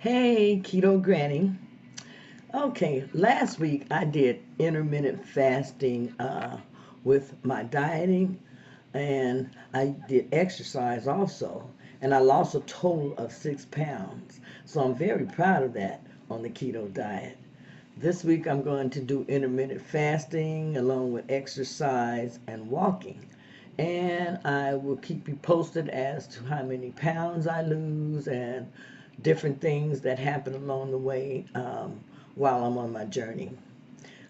Hey, Keto Granny. Okay, last week I did intermittent fasting with my dieting, and I did exercise also, and I lost a total of 6 pounds. So I'm very proud of that on the keto diet. This week I'm going to do intermittent fasting along with exercise and walking. And I will keep you posted as to how many pounds I lose and different things that happen along the way while I'm on my journey.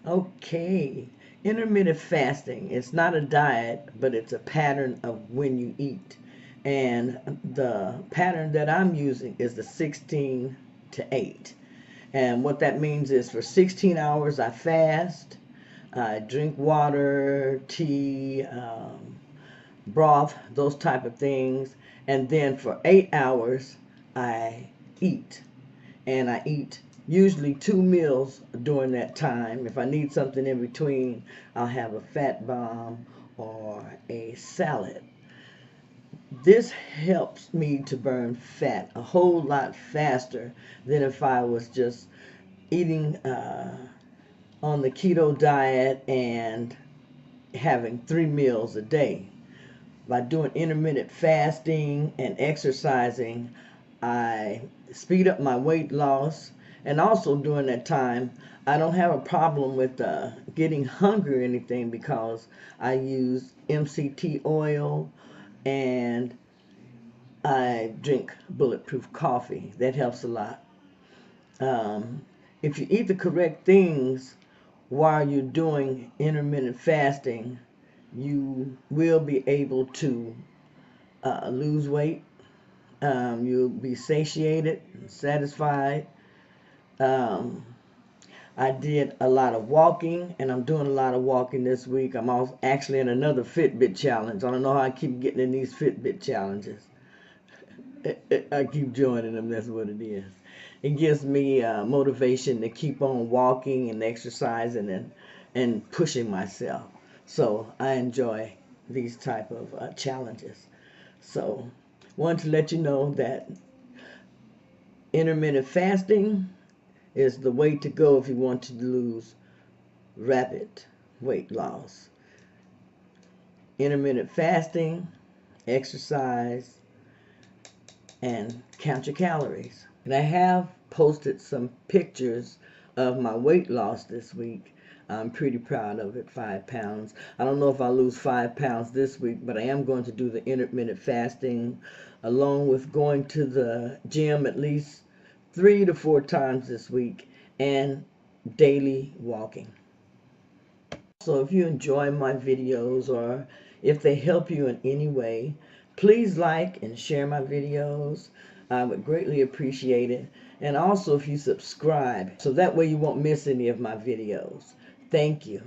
Okay, intermittent fasting. It's not a diet, but it's a pattern of when you eat. And the pattern that I'm using is the 16 to 8. And what that means is for 16 hours I fast, I drink water, tea, broth, those type of things. And then for 8 hours I eat. And I eat usually 2 meals during that time. If I need something in between, I'll have a fat bomb or a salad. This helps me to burn fat a whole lot faster than if I was just eating on the keto diet and having 3 meals a day. By doing intermittent fasting and exercising, I speed up my weight loss, and also during that time, I don't have a problem with getting hungry or anything because I use MCT oil and I drink bulletproof coffee. That helps a lot. Um, if you eat the correct things while you're doing intermittent fasting, you will be able to lose weight. You'll be satiated, satisfied. Um, I did a lot of walking, and I'm doing a lot of walking this week. I'm also actually in another Fitbit challenge. I don't know how I keep getting in these Fitbit challenges. I keep joining them. That's what it is. It gives me motivation to keep on walking and exercising and pushing myself. So I enjoy these type of challenges. So wanted to let you know that intermittent fasting is the way to go if you want to lose rapid weight loss. Intermittent fasting, exercise, and count your calories. And I have posted some pictures of my weight loss this week. I'm pretty proud of it, 5 pounds. I don't know if I'll lose 5 pounds this week, but I am going to do the intermittent fasting along with going to the gym at least 3 to 4 times this week and daily walking. So if you enjoy my videos or if they help you in any way, please like and share my videos. I would greatly appreciate it. And also if you subscribe, so that way you won't miss any of my videos. Thank you.